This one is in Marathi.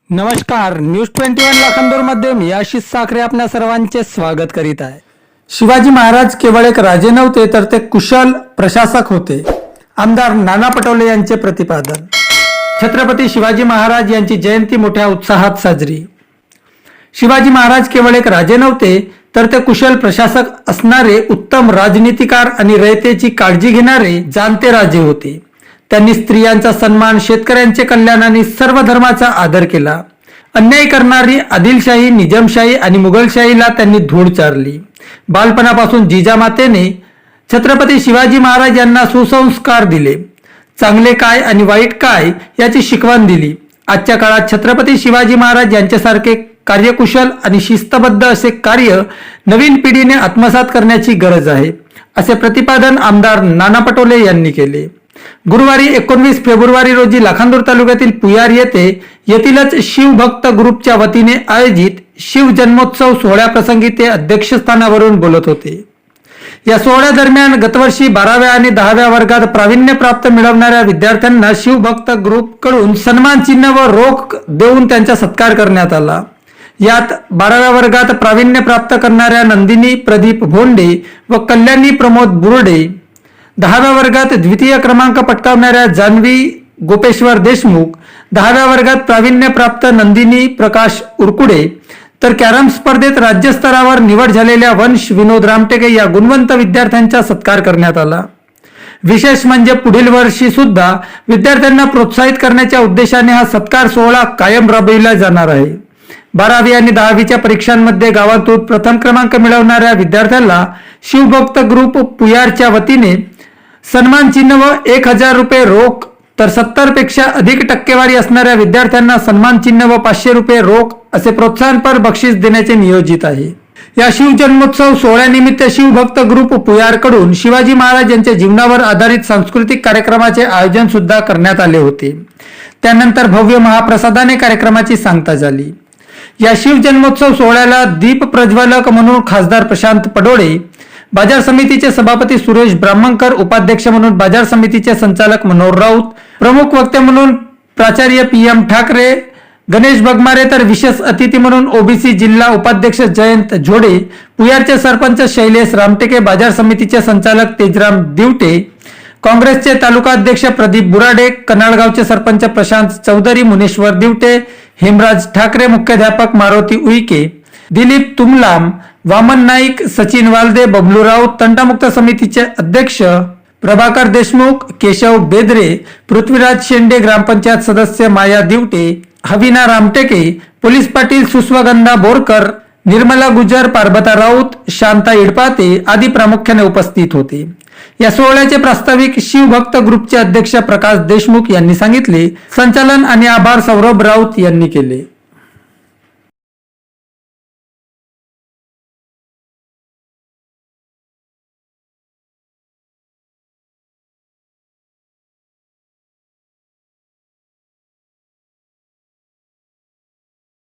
नमस्कार, न्यूज 21 लाखांदूरमध्ये मी आशिष साखरे आपल्या सर्वांचे स्वागत करीत आहे। शिवाजी महाराज केवळ एक राजे नव्हते तर ते कुशल प्रशासक होते। आमदार नाना पटोले यांचे प्रतिपादन। छत्रपती शिवाजी महाराज यांची जयंती मोठ्या उत्साहात साजरी। शिवाजी महाराज केवळ एक राजे नव्हते तर ते कुशल प्रशासक असणारे उत्तम राजनीतिकार आणि रयतेची काळजी घेणारे जाणते राजे होते। त्यांनी स्त्रियांचा सन्मान, शेतकऱ्यांचे कल्याण आणि सर्व धर्माचा आदर केला। अन्याय करणारी आदिलशाही, निजामशाही आणि मुघलशाहीला त्यांनी धूळ चारली। बालपणापासून जिजामातेने छत्रपती शिवाजी महाराज यांना सुसंस्कार दिले। चांगले काय आणि वाईट काय याची शिकवण दिली। आजच्या काळात छत्रपती शिवाजी महाराज यांच्यासारखे कार्यकुशल आणि शिस्तबद्ध असे कार्य नवीन पिढीने आत्मसात करण्याची गरज आहे, असे प्रतिपादन आमदार नाना पटोले यांनी केले। गुरुवारी 19 फेब्रुवारी रोजी लाखांदूर तालुक्यातील पुयार येथीलच शिवभक्त ग्रुपच्या वतीने आयोजित शिव जन्मोत्सव सोहळ्याप्रसंगी ते अध्यक्षस्थानावरून बोलत होते। या सोहळ्यादरम्यान गतवर्षी 12व्या आणि 10व्या वर्गात प्रावीण्य प्राप्त मिळवणाऱ्या विद्यार्थ्यांना शिवभक्त ग्रुप कडून सन्मान चिन्ह व रोख देऊन त्यांचा सत्कार करण्यात आला। यात 12व्या वर्गात प्रावीण्य प्राप्त करणाऱ्या नंदिनी प्रदीप भोंडे व कल्याणी प्रमोद बुर्डे, 10व्या वर्गात द्वितीय क्रमांक पटकावणाऱ्या जान्हवी गोपेश्वर देशमुख, 10व्या वर्गात प्रावीण्य प्राप्त नंदिनी प्रकाश उरकुडे, तर कॅरम स्पर्धेत राज्यस्तरावर निवड झालेल्या वंश विनोद रामटेके या गुणवंत विद्यार्थ्यांचा सत्कार करण्यात आला। विशेष म्हणजे पुढील वर्षी सुद्धा विद्यार्थ्यांना प्रोत्साहित करण्याच्या उद्देशाने हा सत्कार सोहळा कायम राबविला जाणार आहे। 12वी आणि 10वीच्या परीक्षांमध्ये गावातून प्रथम क्रमांक मिळवणाऱ्या विद्यार्थ्यांना शिवभक्त ग्रुप पुयारच्या वतीने सन्मान चिन्ह व 1000 रुपये रोख, तर 70 पेक्षा अधिक टक्केवारी असणाऱ्या विद्यार्थ्यांना सन्मान चिन्ह व 500 रुपये रोख असे प्रोत्साहनपर बक्षीस देण्याचे नियोजित आहे। या शिव जन्मोत्सव सोहळ्यानिमित्त शिवभक्त ग्रुप पुयार कडून शिवाजी महाराज यांच्या जीवनावर आधारित सांस्कृतिक कार्यक्रमाचे आयोजन सुद्धा करण्यात आले होते। त्यानंतर भव्य महाप्रसादाने कार्यक्रमाची सांगता झाली। या शिव जन्मोत्सव सोहळ्याला दीप प्रज्वलक म्हणून खासदार प्रशांत पडोळे, बाजार समितीचे सभापती सुरेश ब्राह्मणकर, उपाध्यक्ष म्हणून बाजार समितीचे संचालक मनोहर राऊत, प्रमुख वक्ते म्हणून प्राचार्य PM ठाकरे, गणेश बगमारे, तर विशेष अतिथी म्हणून ओबीसी जिल्हा उपाध्यक्ष जयंत झोडे, पुयारचे सरपंच शैलेश रामटेके, बाजार समितीचे संचालक तेजराम दिवटे, काँग्रेसचे तालुकाध्यक्ष प्रदीप बुराडे, कनाळगावचे सरपंच प्रशांत चौधरी, मुनेश्वर दिवटे, हेमराज ठाकरे, मुख्याध्यापक मारुती उईके, दिलीप तुमलाम, वामन नाईक, सचिन वालदे, बबलू राऊत, तंटामुक्त समितीचे अध्यक्ष प्रभाकर देशमुख, केशव बेदरे, पृथ्वीराज शेंडे, ग्रामपंचायत सदस्य माया दिवटे, हवीना रामटेके, पोलीस पाटील सुस्वगंधा बोरकर, निर्मला गुजर, पार्वता राऊत, शांता इडपाते आदी प्रामुख्याने उपस्थित होते। या सोहळ्याचे प्रास्ताविक शिवभक्त ग्रुपचे अध्यक्ष प्रकाश देशमुख यांनी सांगितले। संचालन आणि आभार सौरभ राऊत यांनी केले।